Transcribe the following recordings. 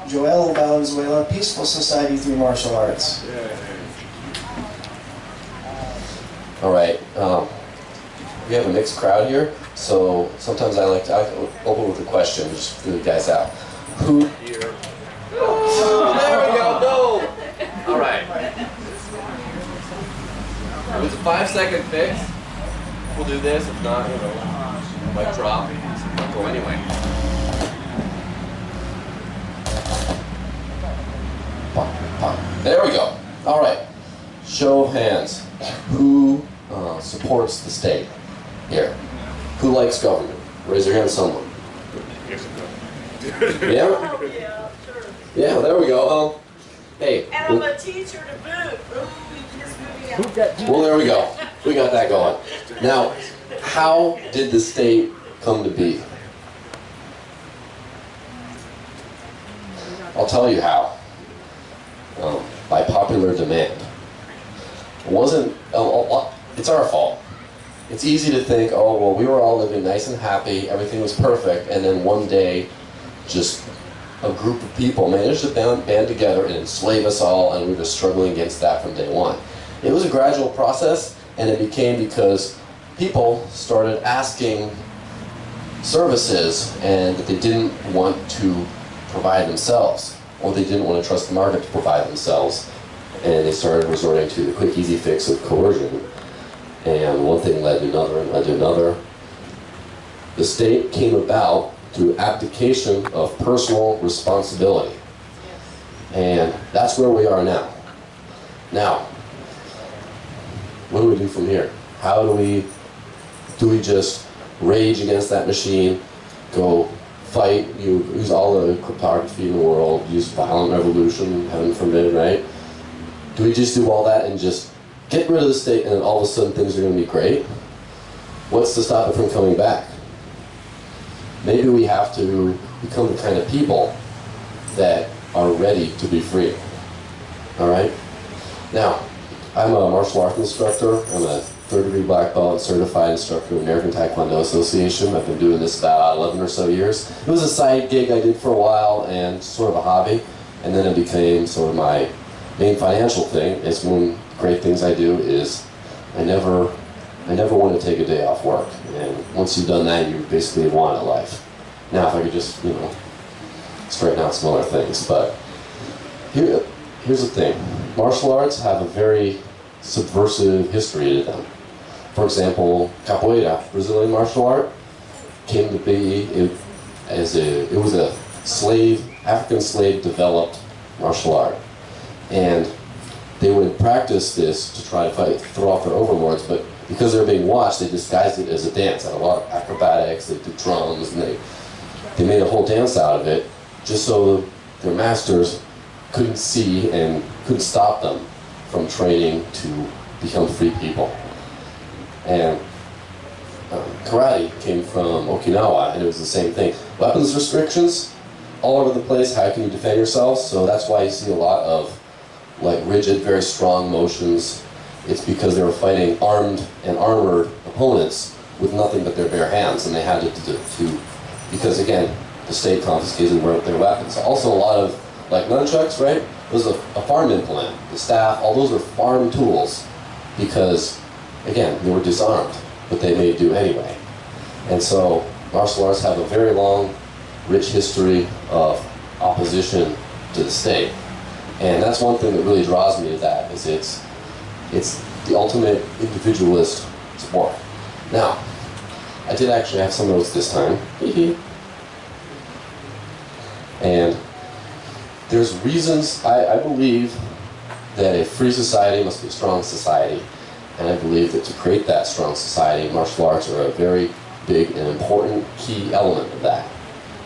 Joel Valenzuela, Peaceful Society through Martial Arts. All right, we have a mixed crowd here, so sometimes I like to open with a question, just to feel you guys out. Who here? Oh, there we go, no! All right. It was a 5-second fix. We'll do this, if not, you know, might drop. I'll go anyway. There we go. All right. Show of hands. Who supports the state here? Who likes government? Raise your hand, someone. Yeah? Oh, yeah, sure. Yeah, there we go. Hey. And I'm a teacher to boot. Ooh, just moving out. Well, there we go. We got that going. Now, how did the state come to be? I'll tell you how. By popular demand. It wasn't, it's our fault. It's easy to think, oh, well, we were all living nice and happy, everything was perfect, and then one day, just a group of people managed to band together and enslave us all, and we were struggling against that from day one. It was a gradual process, and it became because people started asking services and that they didn't want to provide themselves, or they didn't want to trust the market to provide themselves, and they started resorting to the quick, easy fix of coercion. And one thing led to another and led to another. The state came about through abdication of personal responsibility. And that's where we are now. Now, what do we do from here? How do we just rage against that machine, go fight, use all the cryptography in the world, use violent revolution, heaven forbid, right? Do we just do all that and just get rid of the state and then all of a sudden things are going to be great? What's to stop it from coming back? Maybe we have to become the kind of people that are ready to be free. All right? Now, I'm a martial arts instructor. I'm a third-degree black belt certified instructor of the American Taekwondo Association. I've been doing this about 11 or so years. It was a side gig I did for a while and sort of a hobby, and then it became sort of my main financial thing. It's one of the great things I do is I never want to take a day off work, and once you've done that, you basically have won at life. Now, if I could just, you know, straighten out some other things, but here's the thing. Martial arts have a very subversive history to them. For example, capoeira, Brazilian martial art, came to be it was a African slave developed martial art. And they would practice this to try to throw off their overlords, but because they were being watched, they disguised it as a dance. They had a lot of acrobatics, they did drums, and they made a whole dance out of it, just so their masters couldn't see and couldn't stop them from training to become free people. And karate came from Okinawa, and it was the same thing. Weapons restrictions all over the place. How can you defend yourselves? So that's why you see a lot of like rigid, very strong motions. It's because they were fighting armed and armored opponents with nothing but their bare hands, and they had to because again, the state confiscated their weapons. Also, a lot of like nunchucks, right? It was a farm implement. The staff, all those were farm tools, because again, they were disarmed, but they made do anyway. And so, martial arts have a very long, rich history of opposition to the state. And that's one thing that really draws me to that, is it's the ultimate individualist sport. Now, I did actually have some notes this time. And there's reasons, I believe that a free society must be a strong society. And I believe that to create that strong society, martial arts are a very big and important key element of that.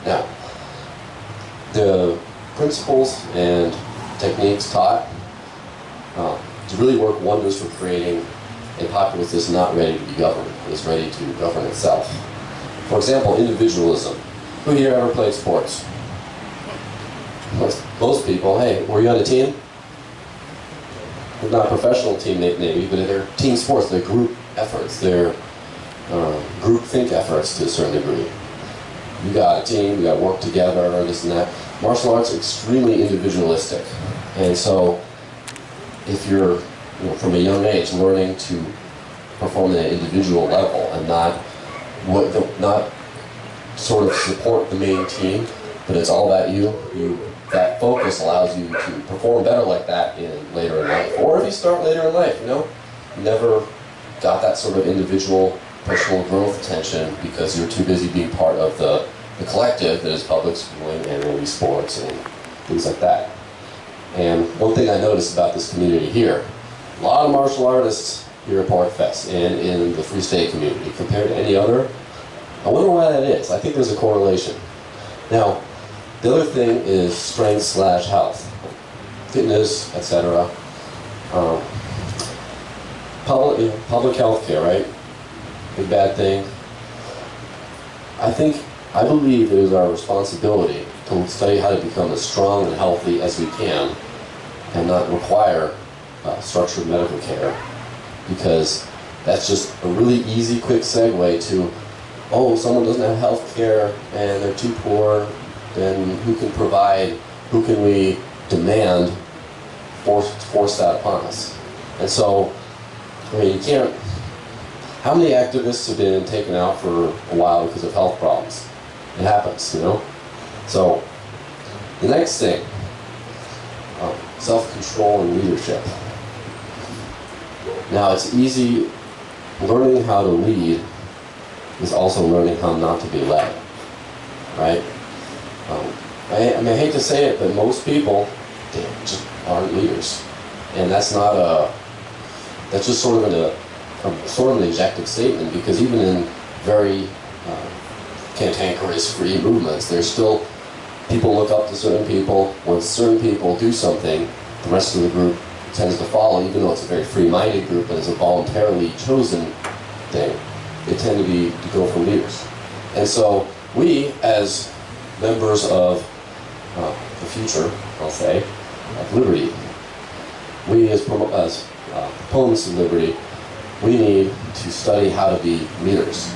Now, the principles and techniques taught to really work wonders for creating a populace that's not ready to be governed, is ready to govern itself. For example, individualism. Who here ever played sports? Most people. Hey, were you on a team? Not a professional team maybe, but they're team sports, they're group efforts, they're group think efforts to a certain degree. You got a team, you got to work together, this and that. martial arts are extremely individualistic. And so if you're, from a young age learning to perform at an individual level and not sort of support the main team, but it's all about you, that focus allows you to perform better like that later in life. Or if you start later in life, you never got that sort of individual personal growth attention because you're too busy being part of the collective that is public schooling and maybe sports and things like that. And one thing I noticed about this community here, a lot of martial artists here at Porcfest and in the Free State community compared to any other. I wonder why that is. I think there's a correlation. Now, the other thing is strength/health, fitness, etc. Public health care, right? Big bad thing. I believe it is our responsibility to study how to become as strong and healthy as we can and not require structured medical care, because that's just a really easy, quick segue to, oh, someone doesn't have health care and they're too poor, then who can provide, who can we demand force that upon us? And so, I mean, you can't, how many activists have been taken out for a while because of health problems? It happens, So, the next thing, self-control and leadership. Now, it's easy, learning how to lead is also learning how not to be led, right? I hate to say it, but most people, they just aren't leaders. And that's just sort of an objective statement, because even in very cantankerous free movements, there's still, people look up to certain people. When certain people do something, the rest of the group tends to follow, even though it's a very free-minded group and it's a voluntarily chosen thing. They tend to go for leaders. And so we, as members of the future, I'll say, of liberty, we as proponents of liberty, we need to study how to be leaders.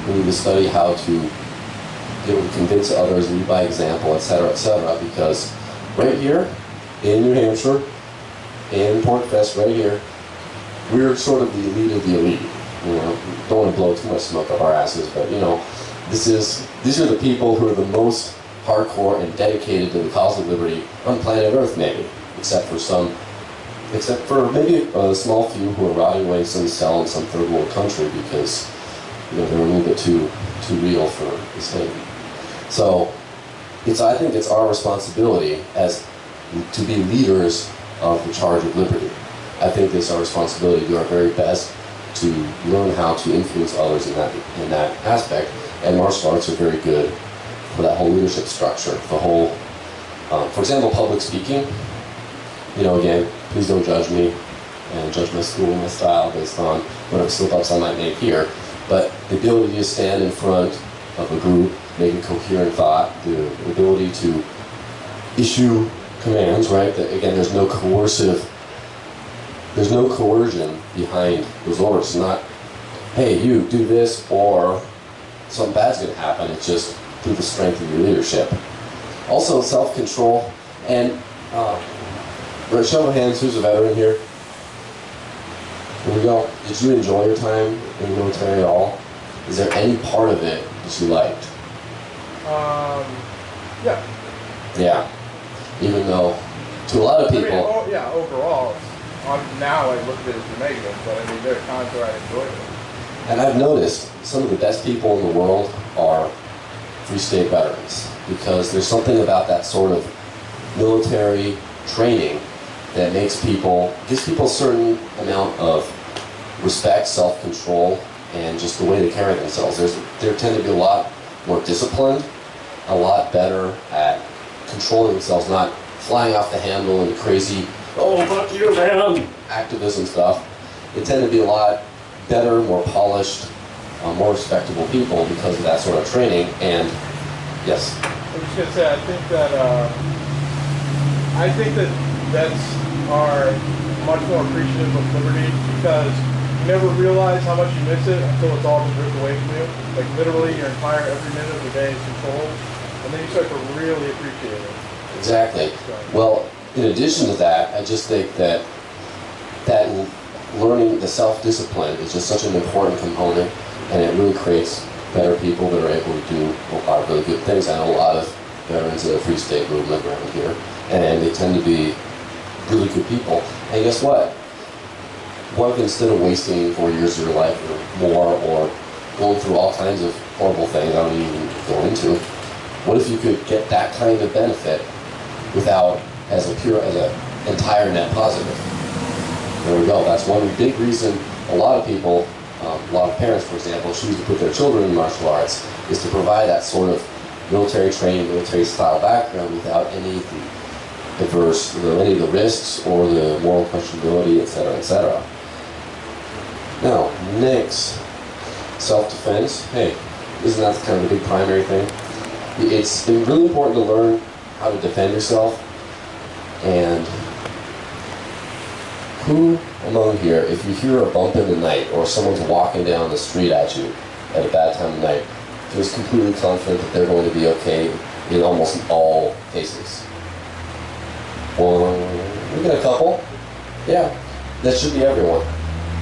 We need to study how to be able to convince others, lead by example, etc., because right here in New Hampshire, in Porcfest, right here, we're sort of the elite of the elite. Don't want to blow too much smoke up our asses, but these are the people who are the most hardcore and dedicated to the cause of liberty on planet Earth, maybe, except for maybe a small few who are rotting away in some cell in some third world country because they're a little bit too real for the state. So I think it's our responsibility to be leaders of the charge of liberty. I think it's our responsibility to do our very best to learn how to influence others in that aspect, and martial arts are very good for that whole leadership structure. The whole, for example, public speaking. Again, please don't judge me and judge my school and my style based on whatever slip-ups I might make here. But the ability to stand in front of a group, making coherent thought, the ability to issue commands, right? That, again, there's no coercion behind those orders. It's not, hey, you do this or something bad's going to happen. It's just through the strength of your leadership. Also, self-control. And for a show of hands, who's a veteran here? Here we go. Did you enjoy your time in the military at all? Is there any part of it that you liked? Yeah. Yeah. Even though, to a lot of people... overall. Now I look at it as a negative, but there are times where I enjoyed it. And I've noticed some of the best people in the world are Free State veterans, because there's something about that sort of military training that gives people a certain amount of respect, self-control, and just the way they carry themselves. They tend to be a lot more disciplined, a lot better at controlling themselves, not flying off the handle and crazy, oh, fuck you, man, activism stuff. They tend to be a lot better, more polished, more respectable people because of that sort of training. And yes? I was just going to say, I think that vets are much more appreciative of liberty, because you never realize how much you miss it until it's all been ripped away from you. Like literally your entire every minute of the day is controlled. And then you start to really appreciate it. Exactly. So, Well, in addition to that, I just think that learning the self-discipline is just such an important component, and it really creates better people that are able to do a lot of really good things. I know a lot of veterans of the Free State movement around here, and they tend to be really good people. And guess what? What if instead of wasting 4 years of your life or more, or going through all kinds of horrible things I don't even go into, what if you could get that kind of benefit without as an entire net positive? There we go. That's one big reason a lot of people, a lot of parents, for example, choose to put their children in martial arts, is to provide that sort of military training, military style background without any of the any of the risks or the moral questionability, etc., etc. Now, next, self-defense. Hey, isn't that kind of a big primary thing? It's really important to learn how to defend yourself. And who among here, if you hear a bump in the night or someone's walking down the street at you at a bad time of night, feels completely confident that they're going to be okay in almost all cases? Well, we got a couple. Yeah, that should be everyone,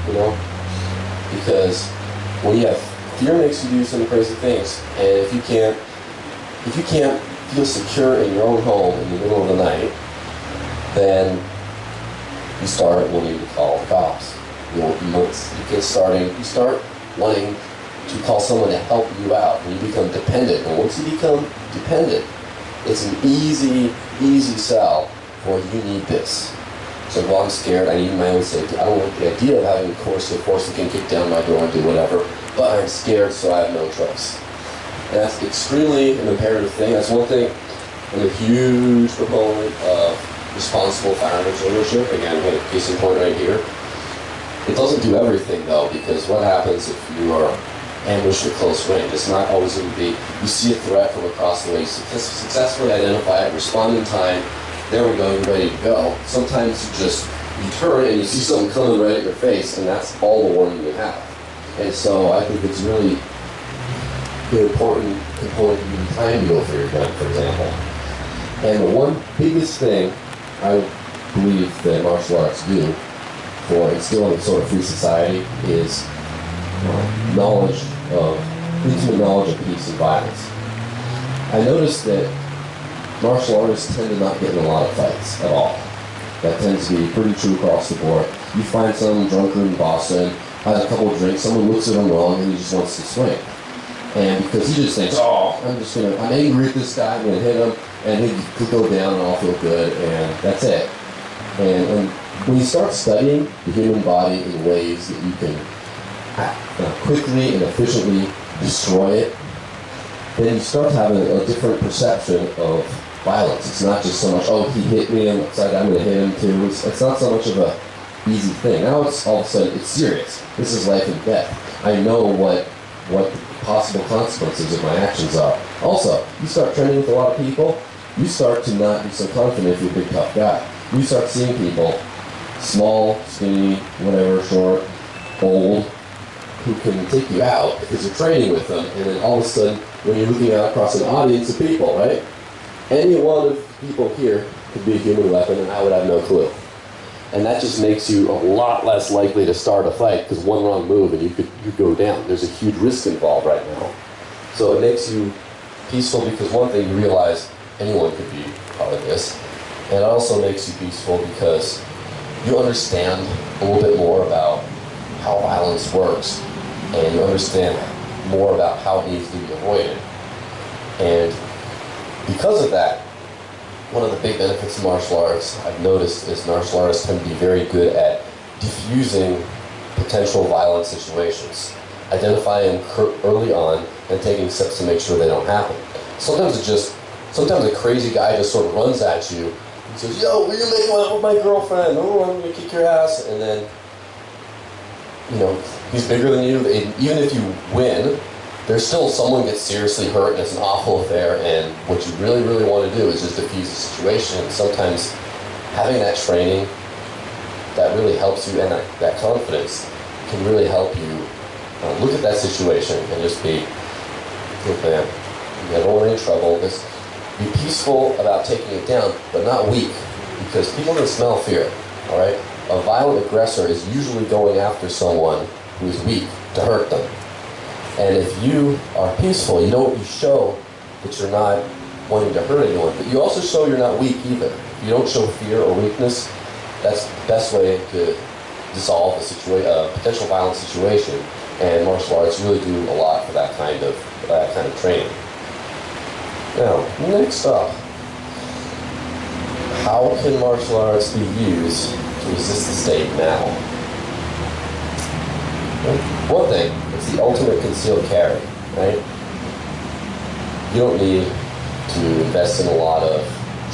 you know? Because when you have fear, makes you do some crazy things, and if you can't feel secure in your own home in the middle of the night, then you start wanting to call the cops. You start wanting to call someone to help you out, and you become dependent. And once you become dependent, it's an easy sell for you need this. So, well, I'm scared, I need my own safety. I don't like the idea of having a coercive force that can kick down my door and do whatever, but I'm scared, so I have no choice. And that's extremely an imperative thing. That's one thing. I'm a huge proponent of responsible firearms ownership. Again, we have a case in point right here. It doesn't do everything, though, because what happens if you are ambushed at close range? It's not always going to be, you see a threat from across the way, you successfully identify it, respond in time, there we go, you're ready to go. Sometimes you turn and you see something coming right at your face, and that's all the warning you have. And so I think it's really an important component to be time to go for your gun, for example. And the one biggest thing I believe that martial arts do for instilling a sort of free society is intimate knowledge of peace and violence. I noticed that martial artists tend to not get in a lot of fights at all. That tends to be pretty true across the board. You find some drunkard in Boston, has a couple of drinks, someone looks at him wrong, and he just wants to swing. And because he just thinks, oh, I'm angry at this guy, I'm going to hit him, and he could go down and I'll feel good, and that's it. And when you start studying the human body in ways that you can quickly and efficiently destroy it, then you start having a different perception of violence. It's not just so much, oh, he hit me, I'm upside down, I'm going to hit him too. It's not so much of a easy thing. Now it's all of a sudden, it's serious. This is life and death. I know what the possible consequences of my actions are. Also, you start training with a lot of people, you start to not be so confident if you're a big tough guy. You start seeing people, small, skinny, whatever, short, old, who can take you out because you're training with them, and then all of a sudden, when you're looking out across an audience of people, right? Any one of the people here could be a human weapon, and I would have no clue. And that just makes you a lot less likely to start a fight, because one wrong move and you go down. There's a huge risk involved right now. So it makes you peaceful because one thing, you realize anyone could be part of this. And it also makes you peaceful because you understand a little bit more about how violence works, and you understand more about how it needs to be avoided. And because of that, one of the big benefits of martial arts I've noticed is martial artists tend to be very good at diffusing potential violent situations, identifying them early on and taking steps to make sure they don't happen. Sometimes a crazy guy just sort of runs at you and says, yo, you're making out with my girlfriend, oh, I'm gonna kick your ass, and then, he's bigger than you, and even if you win, there's still someone gets seriously hurt, and it's an awful affair, and what you really, really want to do is just diffuse the situation. And sometimes having that training that really helps you, and that confidence can really help you look at that situation and just be, look man, You never want any trouble. Just be peaceful about taking it down, but not weak, because people can smell fear, all right? A violent aggressor is usually going after someone who's weak to hurt them. And if you are peaceful, you show that you're not wanting to hurt anyone, but you also show you're not weak either. If you don't show fear or weakness, that's the best way to dissolve a potential violent situation. And martial arts really do a lot for that kind of training. Now, next up, how can martial arts be used to resist the state now? One thing, it's the ultimate concealed carry, right? You don't need to invest in a lot of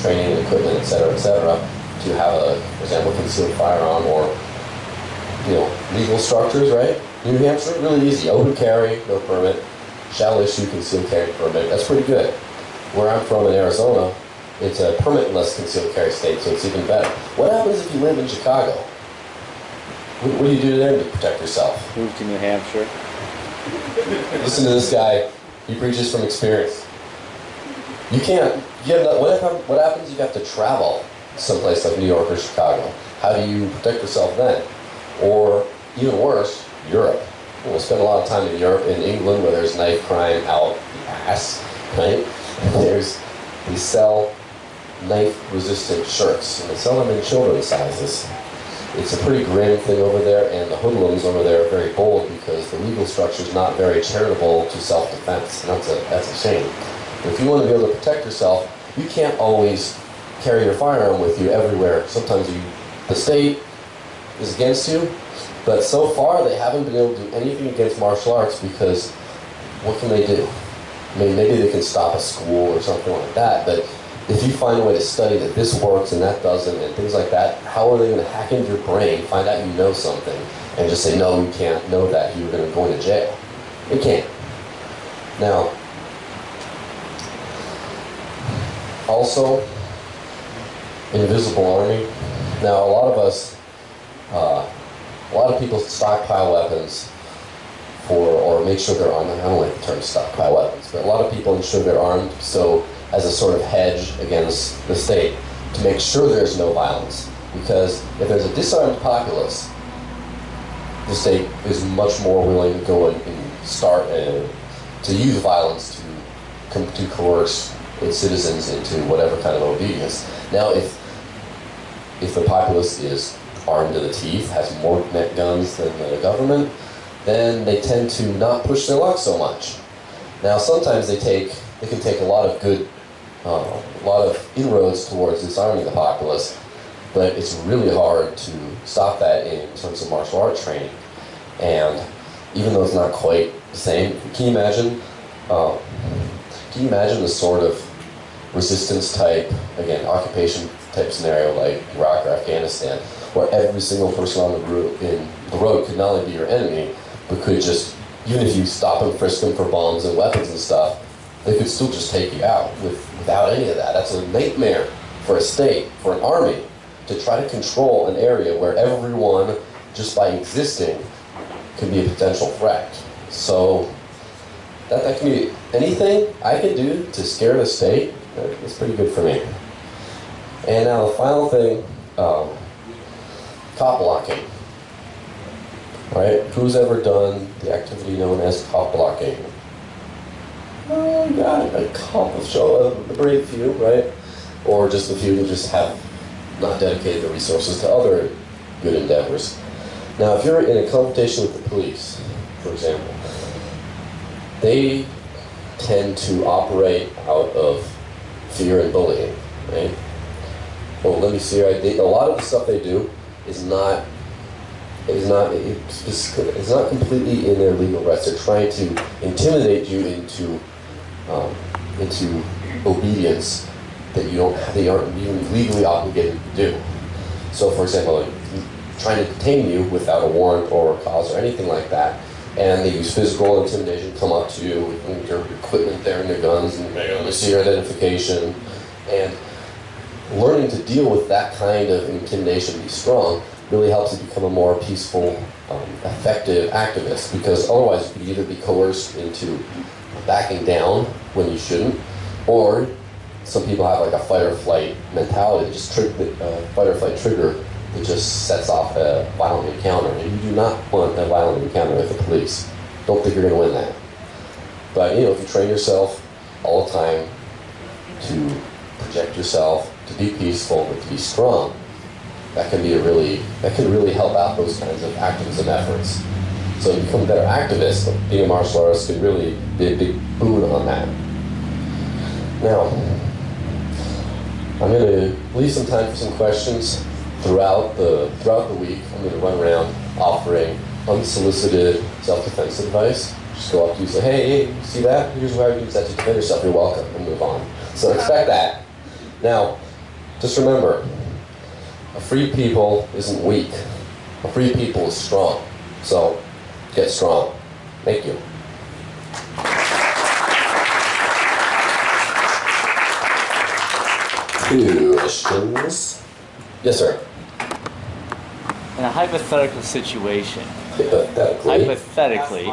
training and equipment, etc., to have for example, concealed firearm or, legal structures, right? New Hampshire, really easy. Open carry, no permit. Shall issue concealed carry permit. That's pretty good. Where I'm from in Arizona, it's a permitless concealed carry state, so it's even better. What happens if you live in Chicago? What do you do there to protect yourself? Move to New Hampshire. Listen to this guy. He preaches from experience. You can't. What happens? You have to travel someplace like New York or Chicago. How do you protect yourself then? Or even worse, Europe. We'll spend a lot of time in Europe, in England, where there's knife crime out the ass, right? They sell knife-resistant shirts, and they sell them in children's sizes. It's a pretty grim thing over there, and the hoodlums over there are very bold because the legal structure is not very charitable to self-defense, and that's a shame. But if you want to be able to protect yourself, you can't always carry your firearm with you everywhere. Sometimes the state is against you, but so far they haven't been able to do anything against martial arts because what can they do? I mean, maybe they can stop a school or something like that, but if you find a way to study that this works and that doesn't and things like that, how are they going to hack into your brain, find out you know something, and just say, no, you can't know that, you're going to go into jail? They can't. Now, also, invisible army. Now, a lot of people stockpile weapons or make sure they're armed. I don't like the term stockpile weapons, but a lot of people ensure they're armed so as a sort of hedge against the state to make sure there's no violence. Because if there's a disarmed populace, the state is much more willing to go and start to use violence to coerce its citizens into whatever kind of obedience. Now, if the populace is armed to the teeth, has more net guns than the government, then they tend to not push their luck so much. Now, sometimes they can take a lot of inroads towards disarming the populace, but it's really hard to stop that in terms of martial arts training. And even though it's not quite the same, can you imagine the sort of resistance type, again, occupation type scenario like Iraq or Afghanistan, where every single person on the road could not only be your enemy, but could just, even if you stop and frisk them for bombs and weapons and stuff, they could still just take you out without any of that. That's a nightmare for a state, for an army, to try to control an area where everyone, just by existing, can be a potential threat. So that can be anything I can do to scare the state. It's pretty good for me. And now the final thing, cop blocking. Right? Who's ever done the activity known as cop blocking? Oh, yeah, a couple of the brave few, right? Or just a few who just have not dedicated the resources to other good endeavors. Now, if you're in a confrontation with the police, for example, they tend to operate out of fear and bullying, right? Well, let me see, right? A lot of the stuff they do is not completely in their legal rights. They're trying to intimidate you into obedience that they aren't even legally obligated to do. So, for example, trying to detain you without a warrant or a cause or anything like that, and they use physical intimidation, come up to you with your equipment there and your guns, and let me see your identification, and learning to deal with that kind of intimidation, be strong, really helps you become a more peaceful, effective activist, because otherwise you could either be coerced into backing down when you shouldn't, or some people have like a fight or flight mentality, just fight or flight trigger that just sets off a violent encounter. And you do not want a violent encounter with the police. Don't think you're going to win that. But if you train yourself all the time to project yourself, to be peaceful, but to be strong, that can really help out those kinds of activism efforts. So you become a better activist, but being a martial artist could really be a big boon on that. Now, I'm going to leave some time for some questions throughout the week. I'm going to run around offering unsolicited self-defense advice. Just go up to you and say, hey, you see that? Here's where I use that to defend yourself. You're welcome. And move on. So expect that. Now, just remember, a free people isn't weak. A free people is strong. So, get strong. Thank you. Questions? Yes, sir. In a hypothetical situation, Hypothetically.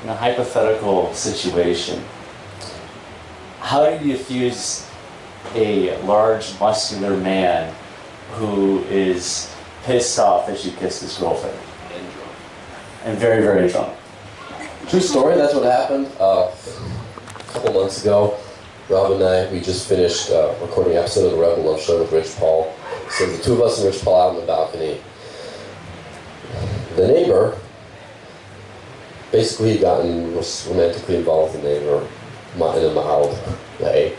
in a hypothetical situation, how do you fuse a large, muscular man who is pissed off that you kissed his girlfriend? And very, very drunk. True story, that's what happened. A couple months ago, Rob and I, we just finished recording an episode of the Rebel Love Show with Rich Paul. So the two of us and Rich Paul out on the balcony. The neighbor, basically was romantically involved with the neighbor in a mild way.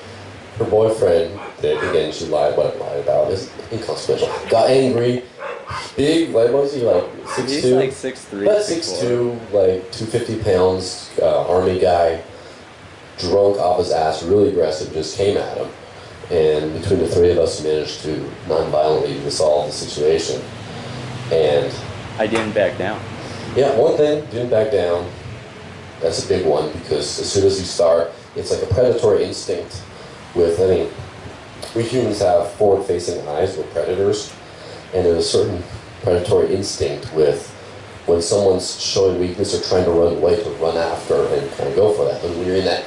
Her boyfriend, again, she lied about, is inconsequential. Got angry, big, like, what was he, like 6'2"? He's like 6'3", About 6'2", like 250 pounds, army guy, drunk off his ass, really aggressive, just came at him. And between the three of us, we managed to non-violently resolve the situation. And I didn't back down. yeah, one thing, didn't back down. That's a big one, because as soon as you start, it's like a predatory instinct with, we humans have forward-facing eyes, we're predators, and there's a certain predatory instinct with when someone's showing weakness or trying to run away to run after and kind of go for that. But when you're in that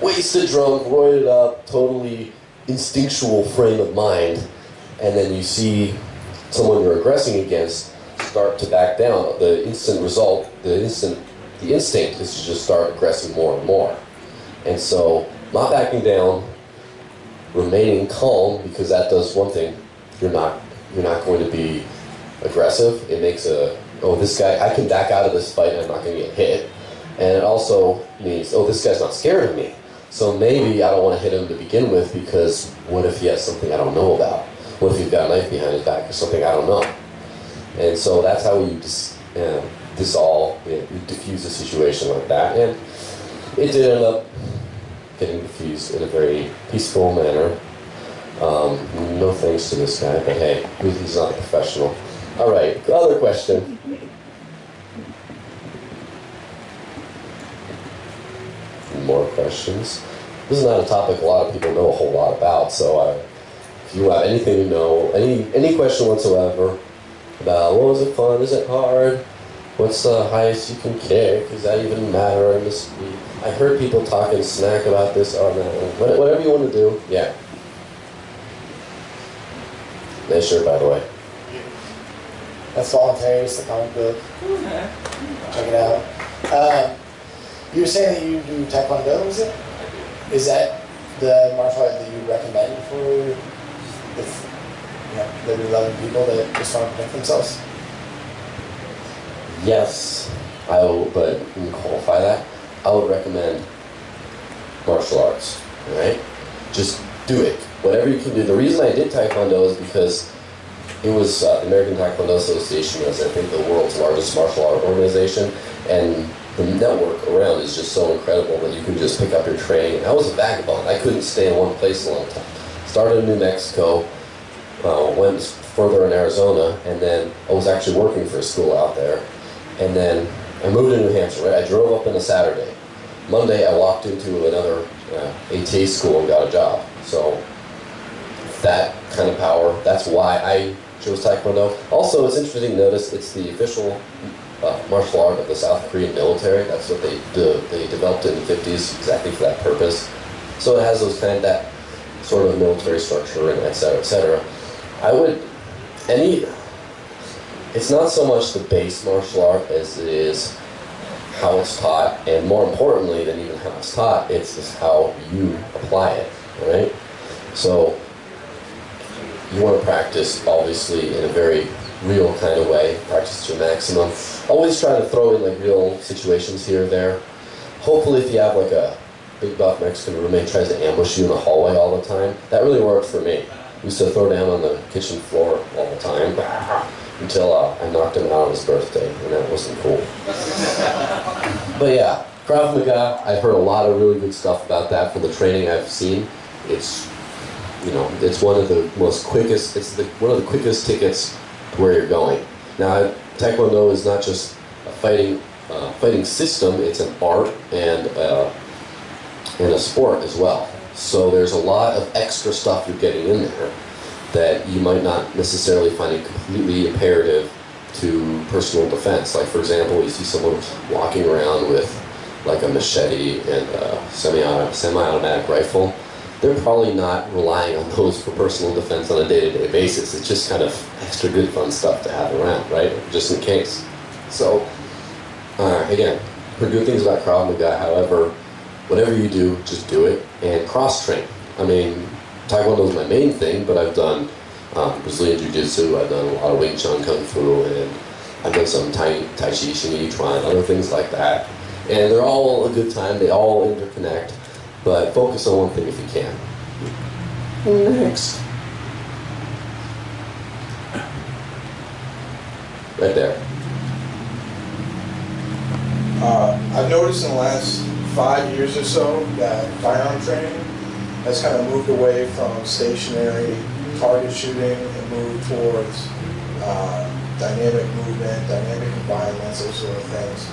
wasted, drunk, roided up, totally instinctual frame of mind, and then you see someone you're aggressing against start to back down, the instant result, the instinct is to just start aggressing more and more. And so, not backing down, remaining calm, because that does one thing, you're not going to be aggressive. It makes this guy, I can back out of this fight and I'm not going to get hit. And it also means, this guy's not scared of me. So maybe I don't want to hit him to begin with, because what if he has something I don't know about? What if he's got a knife behind his back or something I don't know? And so that's how we diffuse a situation like that. And it did end up getting diffused in a very peaceful manner. No thanks to this guy, but hey, he's not a professional. All right, other question. More questions. This is not a topic a lot of people know a whole lot about, so if you have anything to know, any question whatsoever about, well, is it fun, is it hard, what's the highest you can kick, does that even matter in this? I heard people talking smack about this on that, whatever you want to do, yeah. Nice shirt, by the way. That's voluntary, it's the comic book. Check it out. You were saying that you do Taekwondo, is it? Is that the martial art that you recommend for the loving people that just want to protect themselves? Yes, I will, but let me qualify that. I would recommend martial arts, alright? Just do it. Whatever you can do. The reason I did Taekwondo is because it was the American Taekwondo Association was, I think, the world's largest martial art organization, and the network around is just so incredible that you can just pick up your training. I was a vagabond. I couldn't stay in one place a long time. Started in New Mexico, went further in Arizona, and then I was actually working for a school out there. And then I moved to New Hampshire, right? I drove up on a Saturday. Monday, I walked into another ATA school and got a job. So that kind of power, that's why I chose Taekwondo. Also, it's interesting to notice it's the official martial art of the South Korean military. That's what they developed it in the 50s exactly for that purpose. So it has those that sort of military structure and et cetera, et cetera. It's not so much the base martial art as it is how it's taught, and more importantly than even how it's taught, it's just how you apply it, right? So you want to practice, obviously, in a very real kind of way, practice to your maximum. Always try to throw in like real situations here or there. Hopefully if you have like a big buff Mexican roommate tries to ambush you in the hallway all the time, that really worked for me. I used to throw down on the kitchen floor all the time until I knocked him out on his birthday, and that wasn't cool. But yeah, Krav Maga, I've heard a lot of really good stuff about that from the training I've seen. It's, you know, it's one of the most quickest, one of the quickest tickets to where you're going. Now, Taekwondo is not just a fighting system, it's an art and a sport as well. So there's a lot of extra stuff you're getting in there that you might not necessarily find it completely imperative to personal defense. Like for example, you see someone walking around with like a machete and a semi-automatic rifle. They're probably not relying on those for personal defense on a day-to-day basis. It's just kind of extra good fun stuff to have around, right? Just in case. So, again, heard good things about Krav Maga. However, whatever you do, just do it and cross-train. I mean, Taekwondo is my main thing, but I've done Brazilian Jiu-Jitsu, I've done a lot of Wing Chun Kung Fu, and I've done some Tai Chi, Xingyi, Chuan, other things like that. And they're all a good time, they all interconnect, but focus on one thing if you can. Next. Right there. I've noticed in the last 5 years or so that firearm training has kind of moved away from stationary target shooting and moved towards dynamic movement, dynamic environments, those sort of things.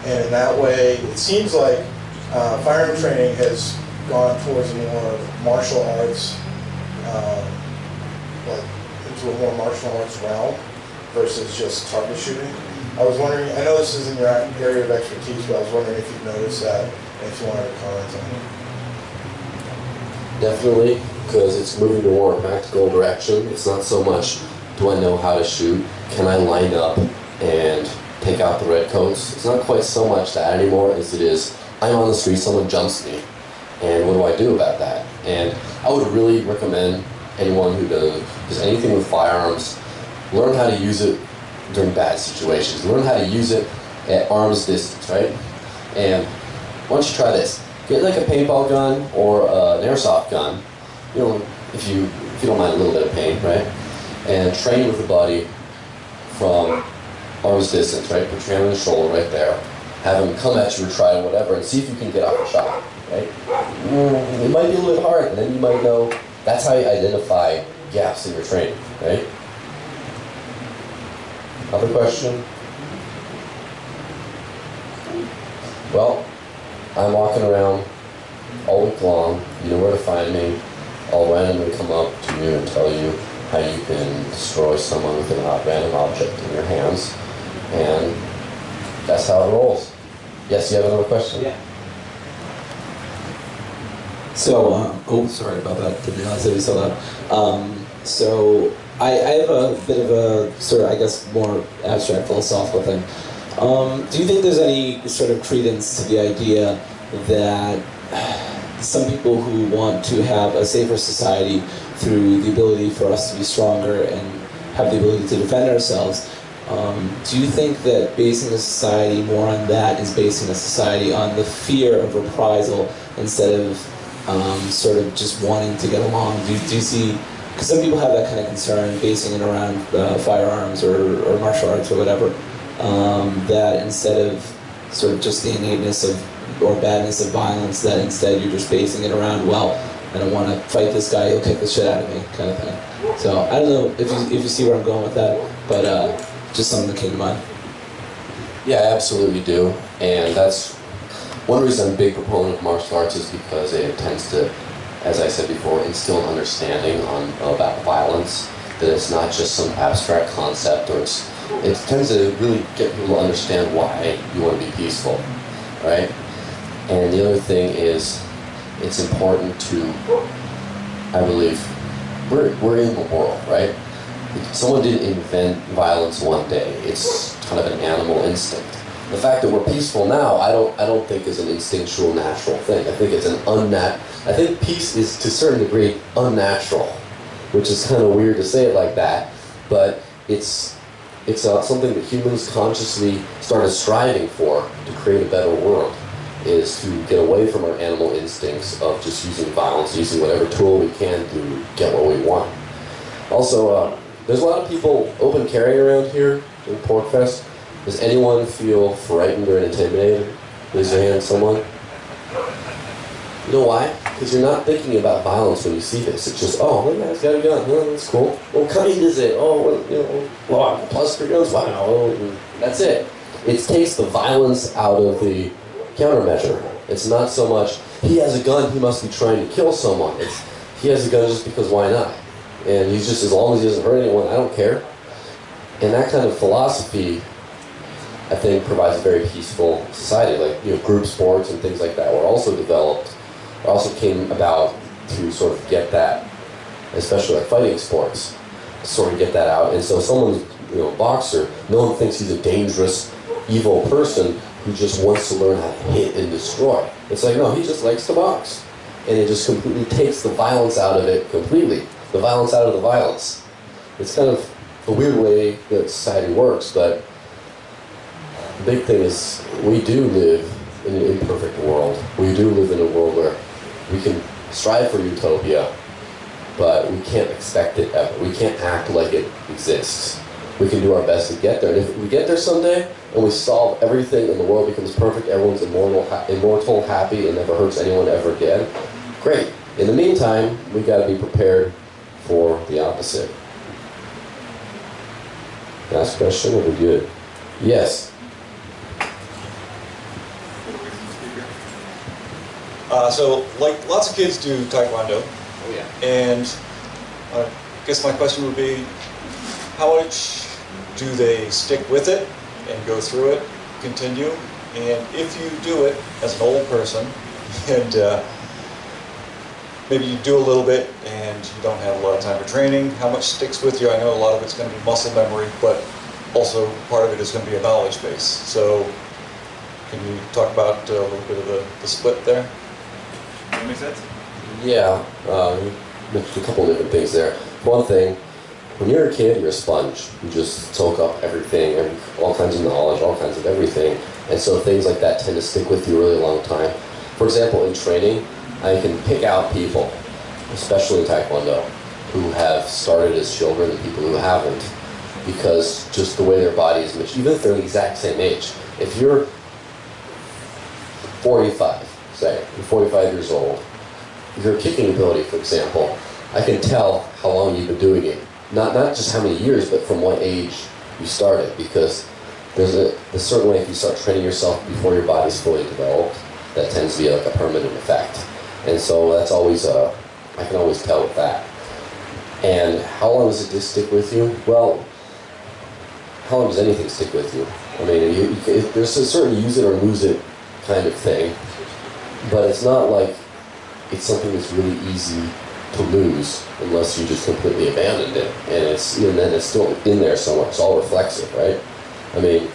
And in that way, it seems like firearm training has gone towards a more martial arts, like into a more martial arts realm versus just target shooting. I was wondering, I know this isn't your area of expertise, but I was wondering if you've noticed that and if you wanted to comment on it. Definitely, because it's moving to a more practical direction. It's not so much, do I know how to shoot? Can I line up and take out the redcoats? It's not quite so much that anymore as it is, I'm on the street, someone jumps me, and what do I do about that? And I would really recommend anyone who does anything with firearms, learn how to use it during bad situations. Learn how to use it at arm's distance, right? And why don't you try this? Get like a paintball gun or an airsoft gun, you know, if you don't mind a little bit of pain, right? And train with the buddy from arm's distance, right? Put your hand on the shoulder right there. Have him come at you or try whatever, and see if you can get off a shot, right? It might be a little bit hard, and then you might know. That's how you identify gaps in your training, right? Other question? Well, I'm walking around all week long. You know where to find me. I'll randomly come up to you and tell you how you can destroy someone with a random object in your hands. And that's how it rolls. Yes, you have another question? Yeah. So, oh, sorry about that. Didn't realize that we saw that. So, I have a bit of a sort of, I guess, more abstract philosophical thing. Do you think there's any sort of credence to the idea that some people who want to have a safer society through the ability for us to be stronger and have the ability to defend ourselves, do you think that basing a society more on that is basing a society on the fear of reprisal instead of sort of just wanting to get along? Do you see, because some people have that kind of concern basing it around firearms or martial arts or whatever, that instead of sort of just the innateness of or badness of violence, that instead you're just basing it around, well, I don't want to fight this guy, he'll kick the shit out of me, kind of thing. So I don't know if you see where I'm going with that, but just something that came to mind. Yeah, I absolutely do. And that's one reason I'm a big proponent of martial arts, is because it tends to, as I said before, instill an understanding about violence. that it's not just some abstract concept, or it tends to really get people to understand why you want to be peaceful, right? And the other thing is, it's important to, I believe, we're in the world, right? Someone didn't invent violence one day. It's kind of an animal instinct. The fact that we're peaceful now, I don't think is an instinctual, natural thing. I think it's an I think peace is to a certain degree unnatural, which is kind of weird to say it like that, but it's something that humans consciously started striving for to create a better world, is to get away from our animal instincts of just using violence, using whatever tool we can to get what we want. Also, there's a lot of people open carrying around here in Porcfest. Does anyone feel frightened or intimidated? Raise your hand, someone. You know why? Because you're not thinking about violence when you see this. It's just, oh, look, guy's got a gun. Oh, that's cool. What kind is it? Oh, well, you know, wow, plus 3 guns. Wow, that's it. It takes the violence out of the countermeasure. It's not so much, he has a gun, he must be trying to kill someone. It's, he has a gun just because why not? And he's just, as long as he doesn't hurt anyone, I don't care. And that kind of philosophy, I think, provides a very peaceful society. Like, you know, group sports and things like that were also developed, or also came about to sort of get that, especially like fighting sports, to sort of get that out. And so someone's, you know, a boxer, no one thinks he's a dangerous, evil person who just wants to learn how to hit and destroy. It's like, no, he just likes to box. And it just completely takes the violence out of it completely. The violence out of the violence. It's kind of a weird way that society works, but the big thing is we do live in an imperfect world. We do live in a world where we can strive for utopia, but we can't expect it ever. We can't act like it exists. We can do our best to get there. And if we get there someday and we solve everything and the world becomes perfect, everyone's immortal, happy, and never hurts anyone ever again, great. In the meantime, we got to be prepared for the opposite. Last question, or we good? Yes. So, like, lots of kids do Taekwondo. Oh yeah. And I guess my question would be, how much do they stick with it and go through it, continue? And if you do it as an old person, and maybe you do a little bit and you don't have a lot of time for training, how much sticks with you? I know a lot of it's going to be muscle memory, but also part of it is going to be a knowledge base. So can you talk about a little bit of the split there? Does that make sense? Yeah, a couple different things there. One thing, when you're a kid, you're a sponge. You just soak up everything, all kinds of knowledge, all kinds of everything. And so things like that tend to stick with you a really long time. For example, in training, I can pick out people, especially in Taekwondo, who have started as children and people who haven't, because just the way their body is matured, even if they're the exact same age. If you're 45, say, you're 45 years old, your kicking ability, for example, I can tell how long you've been doing it. Not just how many years, but from what age you started, because there's a certain way if you start training yourself before your body's fully developed, that tends to be like a permanent effect. And so that's always, I can always tell with that. And how long does it stick with you? Well, how long does anything stick with you? I mean, there's a certain use it or lose it kind of thing, but it's not like it's something that's really easy to lose unless you just completely abandoned it. And then it's still in there somewhere. It's all reflexive, right? I mean,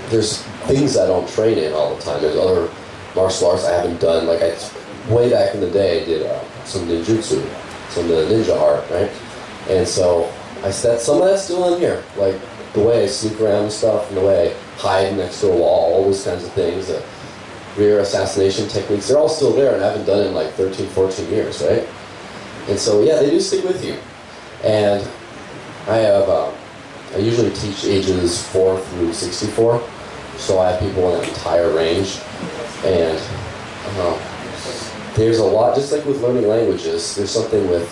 there's things I don't train in all the time. There's other martial arts I haven't done. Like way back in the day, I did some ninjutsu, some of the ninja art, right? And so some of that's still in here. Like the way I sneak around and stuff, and the way I hide next to a wall, all those kinds of things, the rear assassination techniques, they're all still there, and I haven't done it in like 13, 14 years, right? And so, yeah, they do stick with you. And I usually teach ages 4 through 64, so I have people in that entire range. And there's a lot, just like with learning languages, there's something with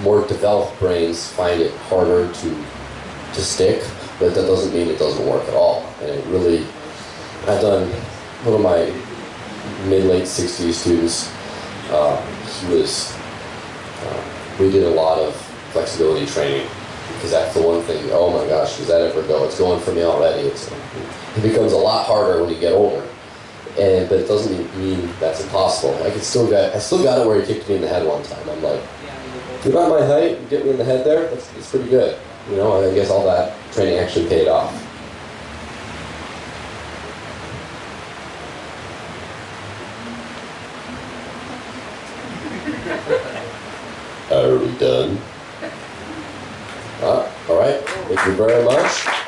more developed brains find it harder to stick, but that doesn't mean it doesn't work at all. And it really, I've done, one of my mid-late 60s students, we did a lot of flexibility training, because that's the one thing, oh my gosh, does that ever go? It's going for me already. It becomes a lot harder when you get older. But it doesn't mean that's impossible. I still got it where he kicked me in the head one time. I'm like, you're about my height, you get me in the head there, that's pretty good. You know, I guess all that training actually paid off. Are we done? All right, thank you very much.